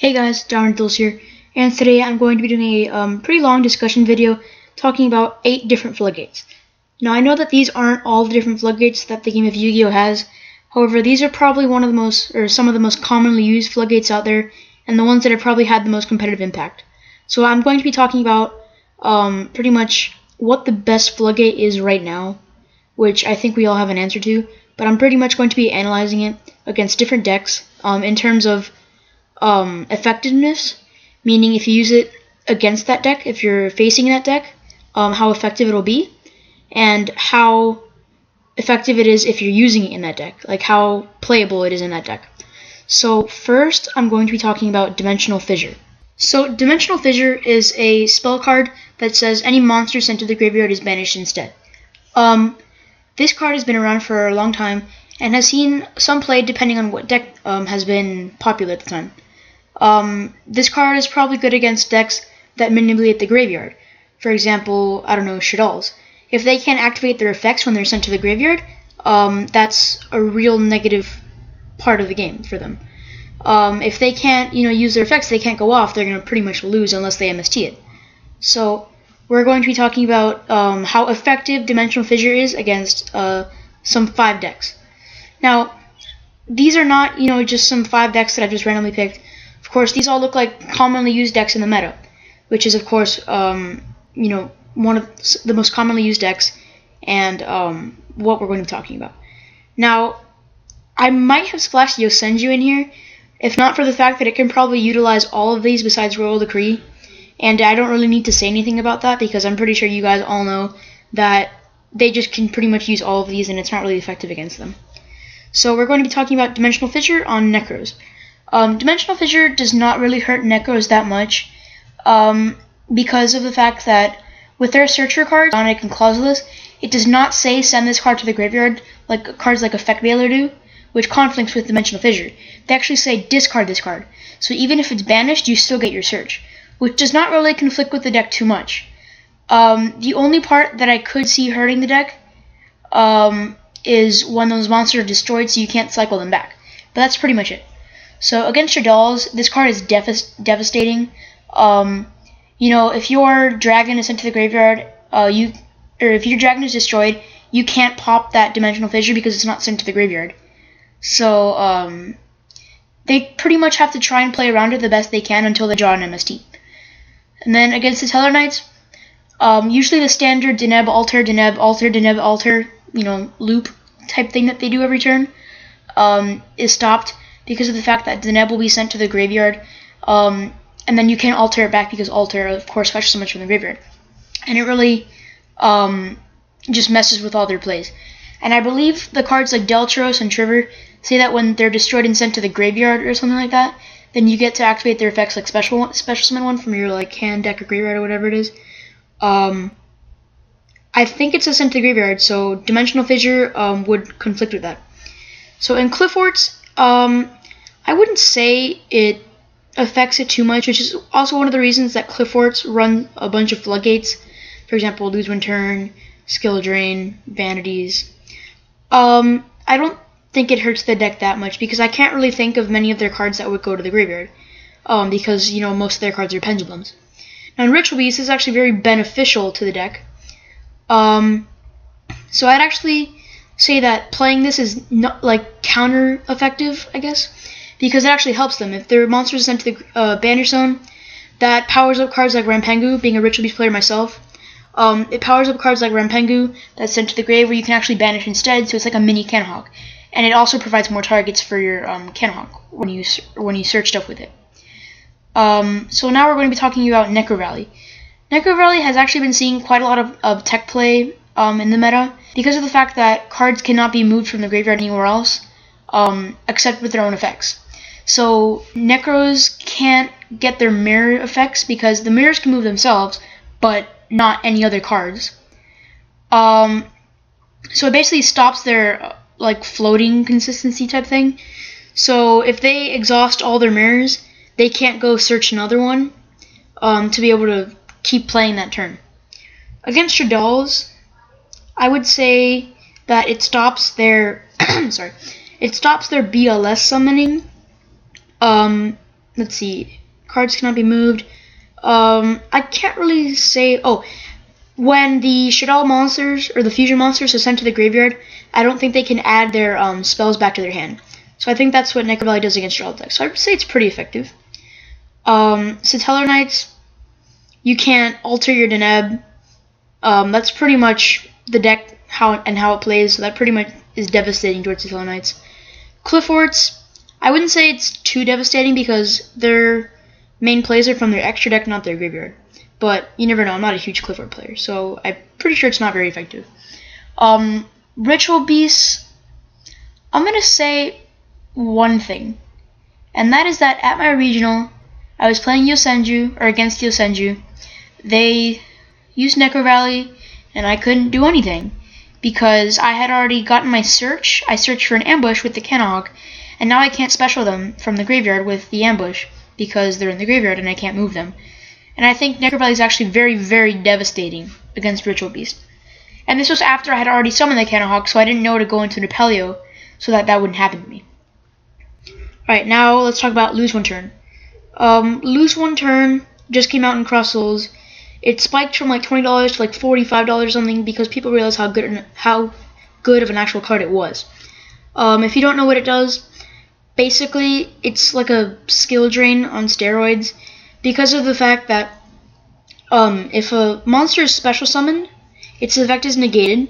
Hey guys, DominantDuels here, and today I'm going to be doing a pretty long discussion video talking about 8 different floodgates. Now I know that these aren't all the different floodgates that the game of Yu-Gi-Oh has. However, these are probably some of the most commonly used floodgates out there, and the ones that have probably had the most competitive impact. So I'm going to be talking about pretty much what the best floodgate is right now, which I think we all have an answer to, but I'm pretty much going to be analyzing it against different decks in terms of effectiveness, meaning if you use it against that deck, if you're facing that deck, how effective it'll be, and how effective it is if you're using it in that deck, like how playable it is in that deck. So first, I'm going to be talking about Dimensional Fissure. So Dimensional Fissure is a spell card that says any monster sent to the graveyard is banished instead. This card has been around for a long time and has seen some play depending on what deck has been popular at the time. This card is probably good against decks that manipulate the graveyard. For example, I don't know, Shaddolls. If they can't activate their effects when they're sent to the graveyard, that's a real negative part of the game for them. If they can't, use their effects, they can't go off, they're going to pretty much lose unless they MST it. So we're going to be talking about how effective Dimensional Fissure is against some 5 decks. Now, these are not, just some 5 decks that I've just randomly picked. Of course, these all look like commonly used decks in the meta, which is, of course, one of the most commonly used decks, and what we're going to be talking about. Now, I might have splashed Yosenju in here, if not for the fact that it can probably utilize all of these besides Royal Decree, and I don't really need to say anything about that because I'm pretty sure you guys all know that they just can pretty much use all of these and it's not really effective against them. So we're going to be talking about Dimensional Fissure on Necros. Dimensional Fissure does not really hurt Necros that much because of the fact that with their Searcher cards, Sonic and Clauseless, it does not say send this card to the graveyard like cards like Effect Veiler do, which conflicts with Dimensional Fissure. They actually say discard this card, so even if it's banished, you still get your search, which does not really conflict with the deck too much. The only part that I could see hurting the deck is when those monsters are destroyed so you can't cycle them back, but that's pretty much it. So against your dolls, this card is devastating. If your dragon is sent to the graveyard, if your dragon is destroyed, you can't pop that Dimensional Fissure because it's not sent to the graveyard. So they pretty much have to try and play around it the best they can until they draw an MST. And then against the Tellarknights, usually the standard Deneb, Alter, Deneb, Alter, Deneb, Alter, loop type thing that they do every turn is stopped because of the fact that Deneb will be sent to the graveyard, and then you can't alter it back because Alter, of course, fetches so much from the graveyard. And it really just messes with all their plays. And I believe the cards like Deltros and Trigger say that when they're destroyed and sent to the graveyard or something like that, then you get to activate their effects like Special Summon one from your hand deck or graveyard or whatever it is. I think it's a sent to the graveyard, so Dimensional Fissure would conflict with that. So in Clifforts, I wouldn't say it affects it too much, which is also one of the reasons that Clifforts run a bunch of floodgates. For example, Lose One Turn, Skill Drain, Vanities. I don't think it hurts the deck that much because I can't really think of many of their cards that would go to the graveyard because, most of their cards are pendulums. Now in Retrobuse, this is actually very beneficial to the deck. So I'd actually say that playing this is not counter effective, I guess, because it actually helps them. If their monsters are sent to the banish zone, that powers up cards like Rampengu. Being a Retrobuse player myself, it powers up cards like Rampengu that's sent to the grave where you can actually banish instead, so it's like a mini Canhawk. And it also provides more targets for your Canhawk when you search stuff with it. So now we're going to be talking about Necrovalley. Necrovalley has actually been seeing quite a lot of tech play in the meta because of the fact that cards cannot be moved from the graveyard anywhere else except with their own effects. So Necros can't get their mirror effects because the mirrors can move themselves, but not any other cards. So it basically stops their floating consistency type thing. So if they exhaust all their mirrors, they can't go search another one to be able to keep playing that turn. Against your dolls, I would say that it stops their BLS summoning let's see. Cards cannot be moved. I can't really say. Oh, when the Shaddoll monsters or the fusion monsters are sent to the graveyard, I don't think they can add their spells back to their hand. So I think that's what Necrovalley does against Shaddoll decks. So I would say it's pretty effective. Satellar Knights, you can't alter your Deneb. That's pretty much the deck how it plays. So that pretty much is devastating towards Satellar Knights. Clifforts, I wouldn't say it's too devastating because their main plays are from their extra deck, not their graveyard. But you never know. I'm not a huge Clifford player, so I'm pretty sure it's not very effective. Retrobuse, I'm gonna say one thing, and that is that at my regional, I was playing Yosenju or against Yosenju. They used Necrovalley, and I couldn't do anything because I had already gotten my search. I searched for an ambush with the Cannahawk, and now I can't special them from the graveyard with the ambush because they're in the graveyard and I can't move them. And I think Necrovalley is actually very, very devastating against Retrobuse. And this was after I had already summoned the Cannahawk, so I didn't know to go into Nepelio so that wouldn't happen to me. Alright, now let's talk about Lose One Turn. Lose One Turn just came out in Cross Souls. It spiked from like $20 to like $45 or something because people realized how good of an actual card it was. If you don't know what it does, basically it's like a skill drain on steroids because of the fact that if a monster is special summoned, its effect is negated.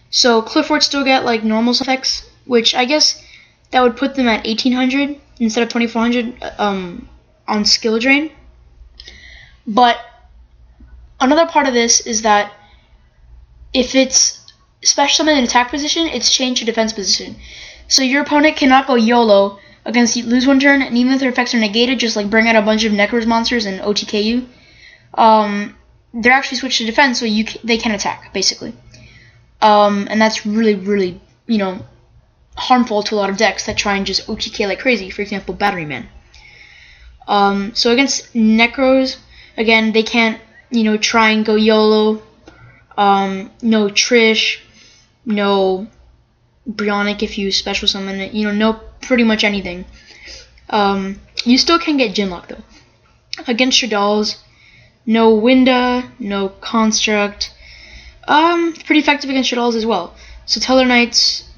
So Cliffords still get like normal effects, which I guess that would put them at 1800 instead of 2400 on skill drain. But another part of this is that if it's special summon in attack position, it's changed to defense position. So your opponent cannot go YOLO against you, Lose One Turn, and even if their effects are negated, just like bring out a bunch of Necros monsters and OTK you. They're actually switched to defense, so they can attack basically. And that's really, really, harmful to a lot of decks that try and just OTK like crazy. For example, Battery Man. So against Necros, again, they can't, try and go YOLO. No Trish, no Brionic if you special summon it, no pretty much anything. You still can get Ginlock though. Against your dolls, no Winda, no Construct. Pretty effective against your dolls as well. So Satellar Knights,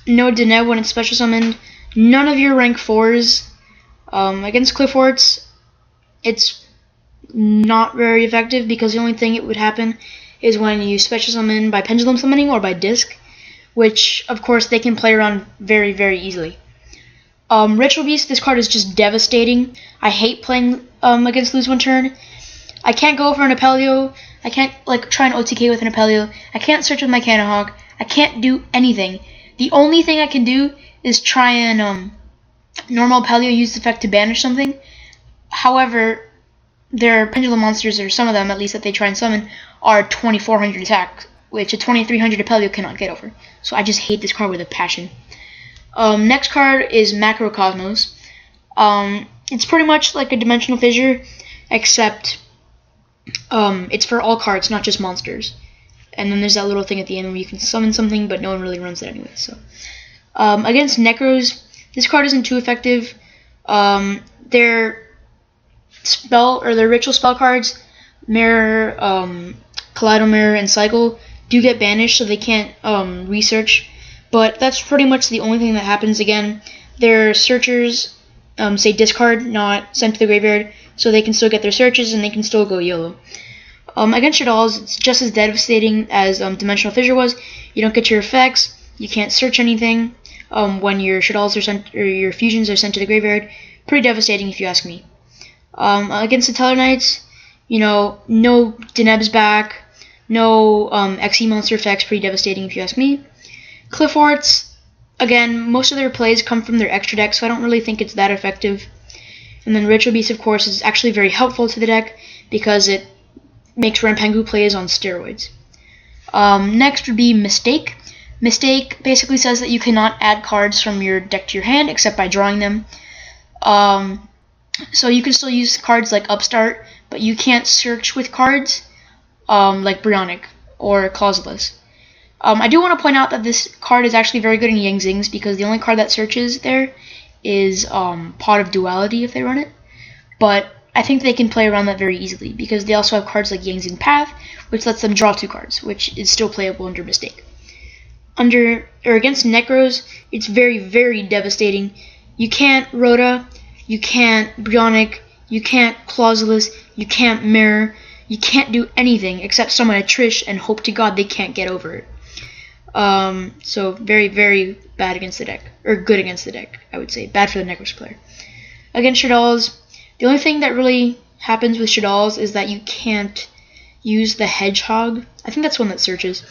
no Deneb when it's special summoned. None of your rank 4s. Against Clifforts, it's not very effective because the only thing it would happen is when you special summon by Pendulum Summoning or by Disc, which of course they can play around very, very easily. Retrobuse, this card is just devastating. I hate playing against Lose One Turn. I can't go for an Apelio. I can't try and OTK with an Apelio. I can't search with my Cannahawk. I can't do anything. The only thing I can do is try and normal Apelio use the effect to banish something. However, their pendulum monsters, or some of them at least that they try and summon, are 2400 attack, which a 2300 Apelio cannot get over. So I just hate this card with a passion. Next card is Macrocosmos. It's pretty much like a Dimensional Fissure, except it's for all cards, not just monsters. And then there's that little thing at the end where you can summon something, but no one really runs it anyway. So against Necros, this card isn't too effective. Their spell or their ritual spell cards, Mirror, Kaleido Mirror, and Cycle, do get banished, so they can't research. But that's pretty much the only thing that happens. Again, their searchers say discard, not sent to the graveyard, so they can still get their searches and they can still go YOLO. Against your dolls, it's just as devastating as Dimensional Fissure was. You don't get your effects. You can't search anything when your Shadolls are sent or your fusions are sent to the graveyard. Pretty devastating if you ask me. Against the Satellar Knights, no Deneb's back, no XE monster effects. Pretty devastating if you ask me. Clifforts, again, most of their plays come from their extra deck, so I don't really think it's that effective. And then Retrobuse, of course, is actually very helpful to the deck because it makes Rampengu plays on steroids. Next would be Mistake. Mistake basically says that you cannot add cards from your deck to your hand except by drawing them. So you can still use cards like Upstart, but you can't search with cards like Brionic or Causeless. I do want to point out that this card is actually very good in Yang Zings because the only card that searches there is Pot of Duality if they run it, but I think they can play around that very easily because they also have cards like Yangzing Path, which lets them draw 2 cards, which is still playable under Mistake. Against Necros, it's very, very devastating. You can't Rhoda, you can't Bionic, you can't Clausulus, you can't Mirror, you can't do anything except summon a Trish and hope to God they can't get over it. So very, very bad against the deck, or good against the deck, I would say. Bad for the Necros player. Against Shaddolls, the only thing that really happens with Shaddolls is that you can't use the Hedgehog. I think that's one that searches.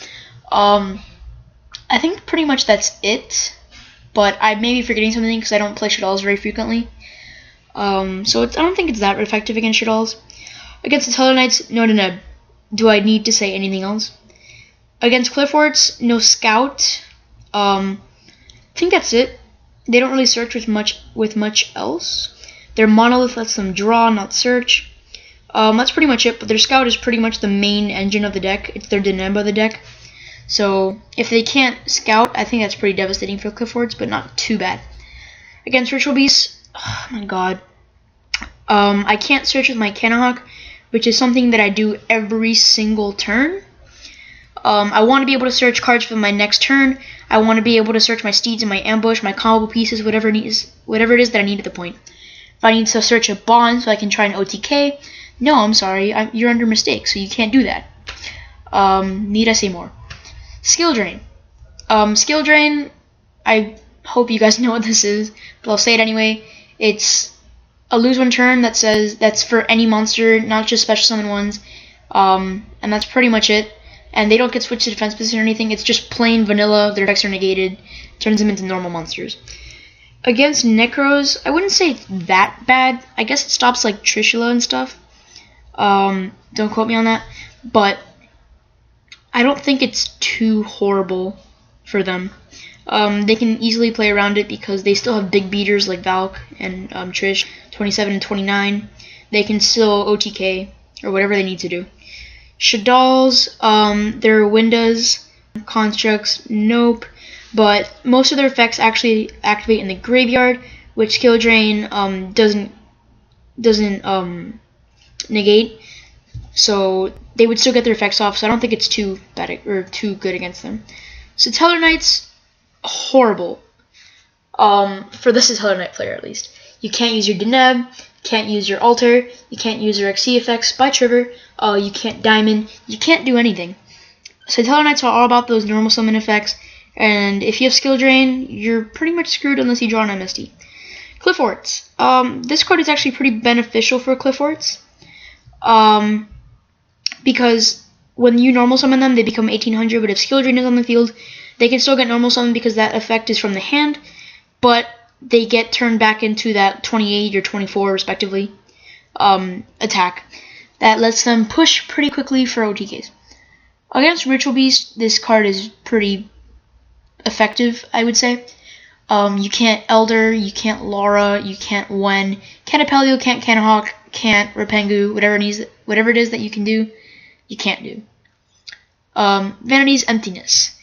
I think pretty much that's it, but I may be forgetting something because I don't play Shaddolls very frequently. So I don't think it's that effective against Shaddolls. Against the Tellarknights, no Deneb. Do I need to say anything else? Against Clifforts, no Scout. I think that's it. They don't really search with much else. Their Monolith lets them draw, not search. That's pretty much it, but their Scout is pretty much the main engine of the deck. It's their Deneb of the deck. So if they can't Scout, I think that's pretty devastating for Clifforts, but not too bad. Against Retrobuse, oh my god. I can't search with my Cannahawk, which is something that I do every single turn. I want to be able to search cards for my next turn. I want to be able to search my steeds and my ambush, my combo pieces, whatever it is that I need at the point. If I need to search a bond so I can try an OTK, no, I'm sorry, you're under Mistake, so you can't do that. Need I say more? Skill Drain. Skill Drain, I hope you guys know what this is, but I'll say it anyway. It's a lose 1 turn that says that's for any monster, not just special summon ones, and that's pretty much it. And they don't get switched to defense position or anything. It's just plain vanilla. Their effects are negated. Turns them into normal monsters. Against Necros, I wouldn't say it's that bad. I guess it stops like Trishula and stuff. Don't quote me on that. But I don't think it's too horrible for them. They can easily play around it because they still have big beaters like Valk and Trish, 27 and 29. They can still OTK or whatever they need to do. Shaddolls, their Windows, Constructs, nope. But most of their effects actually activate in the graveyard, which Skill Drain doesn't negate. So they would still get their effects off. So I don't think it's too bad or too good against them. So Tellarknights, horrible. For the Tellarknight player at least. You can't use your Deneb, can't use your Altar, you can't use your XC effects by Trigger, you can't Diamond, you can't do anything. So Tellarknights are all about those normal summon effects, and if you have Skill Drain, you're pretty much screwed unless you draw an MST. Clifforts. This card is actually pretty beneficial for Clifforts, because when you normal summon them, they become 1800, but if Skill Drain is on the field, they can still get normal summon because that effect is from the hand, but they get turned back into that 28 or 24 respectively attack. That lets them push pretty quickly for OTKs. Against Retrobuse, this card is pretty effective, I would say. You can't Elder, you can't Laura, you can't Wen, can't Apelio, can't Cannahawk, can't Rapengu, whatever it is that you can do, you can't do. Vanity's Emptiness.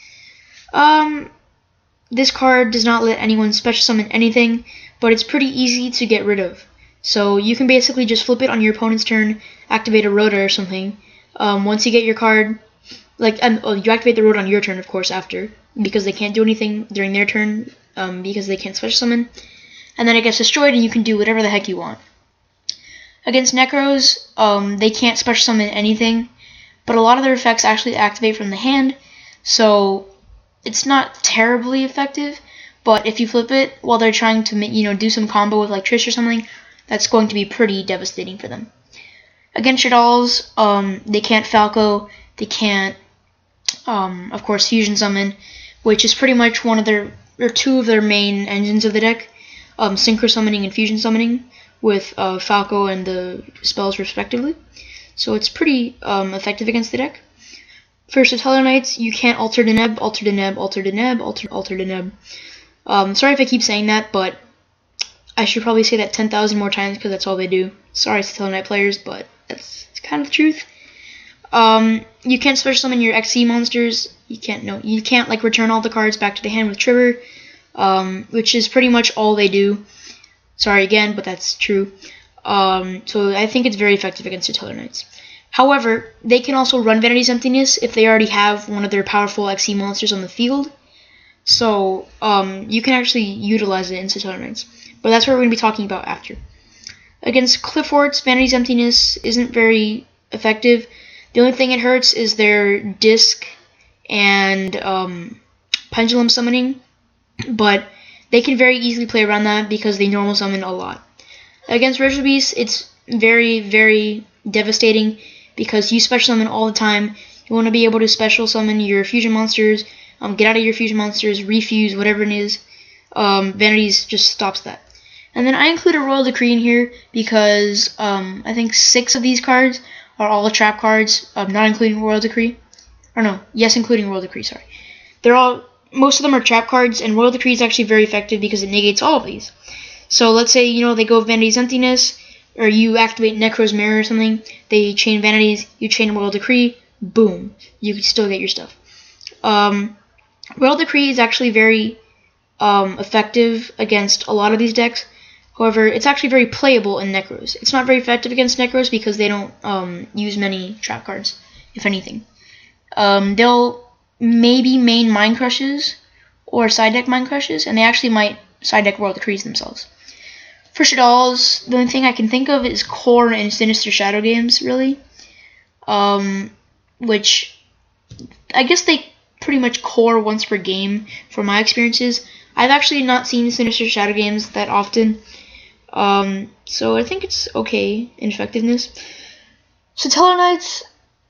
This card does not let anyone special summon anything, but it's pretty easy to get rid of. So you can basically just flip it on your opponent's turn, activate a Rhoda or something. Once you get your card, you activate the Rhoda on your turn, of course, after, because they can't do anything during their turn, because they can't special summon. And then it gets destroyed, and you can do whatever the heck you want. Against Necros, they can't special summon anything, but a lot of their effects actually activate from the hand, so it's not terribly effective, but if you flip it while they're trying to do some combo with like Trish or something, that's going to be pretty devastating for them. Against Shaddolls, they can't Falco, they can't, of course, Fusion Summon, which is pretty much two of their main engines of the deck, Synchro Summoning and Fusion Summoning, with Falco and the spells respectively. So it's pretty effective against the deck. First, the Tellarknights, you can't Alter Deneb, Alter Deneb, Alter Deneb, Alter Deneb. Sorry if I keep saying that, but I should probably say that 10,000 more times because that's all they do. Sorry to Tellarknight players, but that's kind of the truth. You can't special summon your XC monsters. You can't like return all the cards back to the hand with Trigger, which is pretty much all they do. Sorry again, but that's true. So I think it's very effective against Tutelar Knights. However, they can also run Vanity's Emptiness if they already have one of their powerful XC monsters on the field. So you can actually utilize it in Tutelar Knights. But that's what we're going to be talking about after. Against Clifforts, Vanity's Emptiness isn't very effective. The only thing it hurts is their Disc and Pendulum Summoning. But they can very easily play around that because they normal summon a lot. Against Retrobuse, it's very, very devastating because you special summon all the time. You want to be able to special summon your fusion monsters, get out of your fusion monsters, refuse, whatever it is. Vanities just stops that. And then I include a Royal Decree in here because I think 6 of these cards are all trap cards, not including Royal Decree. Or no, yes, including Royal Decree, sorry. Most of them are trap cards, and Royal Decree is actually very effective because it negates all of these. So let's say, they go Vanity's Emptiness, or you activate Necros Mirror or something, they chain Vanities, you chain Royal Decree, boom, you can still get your stuff. Royal Decree is actually very effective against a lot of these decks. However, it's actually very playable in Necros. It's not very effective against Necros because they don't use many trap cards, if anything. They'll maybe main Mind Crushes or side deck Mind Crushes, and they actually might side deck Royal Decrees themselves. For Shaddolls, the only thing I can think of is Core and Sinister Shadow games, really. Which, I guess they pretty much core once per game, from my experiences. I've actually not seen Sinister Shadow games that often. So I think it's okay in effectiveness. So Tutelar Knights,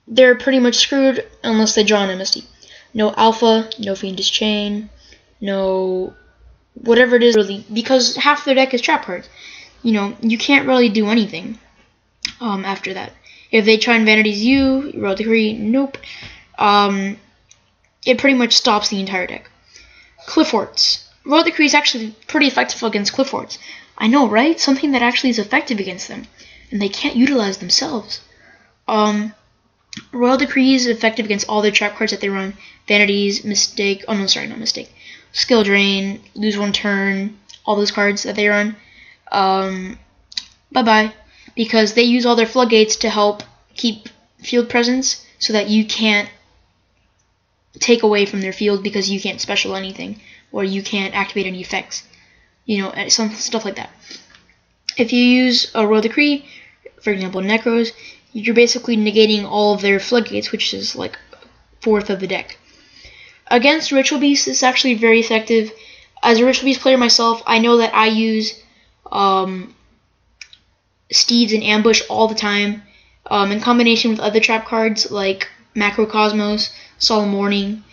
they're pretty much screwed unless they draw an MST. No Alpha, no Fiendish Chain, no whatever it is really, because half their deck is trap cards. You can't really do anything after that. If they try and Vanity's you, Royal Decree, nope. It pretty much stops the entire deck. Clifforts. Royal Decree is actually pretty effective against Clifforts. I know, right? Something that actually is effective against them, and they can't utilize themselves. Royal Decree is effective against all their trap cards that they run. Vanities, Mistake, oh no, sorry, not Mistake. Skill Drain, Lose One Turn, all those cards that they run. Bye-bye. Because they use all their floodgates to help keep field presence so that you can't take away from their field because you can't special anything or you can't activate any effects. Some stuff like that. If you use a Royal Decree, for example, Necros, you're basically negating all of their floodgates, which is like a fourth of the deck. Against Retrobuse, it's actually very effective. As a Retrobuse player myself, I know that I use Steeds and Ambush all the time, in combination with other trap cards like Macrocosmos, Solemn Warning.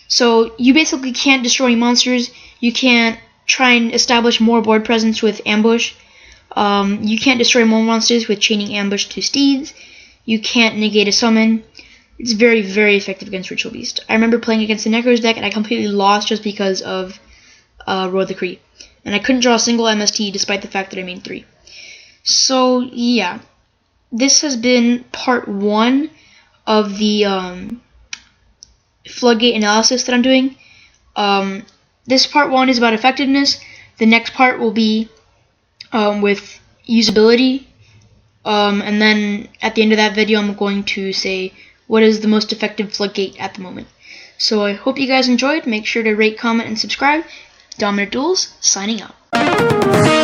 So you basically can't destroy monsters. You can't try and establish more board presence with Ambush. You can't destroy more monsters with chaining Ambush to Steeds. You can't negate a summon. It's very, very effective against Ritual Beast. I remember playing against the Necros deck and I completely lost just because of Royal Decree. And I couldn't draw a single MST despite the fact that I made 3. So, yeah. This has been part 1 of the Floodgate analysis that I'm doing. This part 1 is about effectiveness. The next part will be with usability. And then at the end of that video, I'm going to say what is the most effective Floodgate at the moment. So I hope you guys enjoyed. Make sure to rate, comment, and subscribe. DominantDuels, signing out.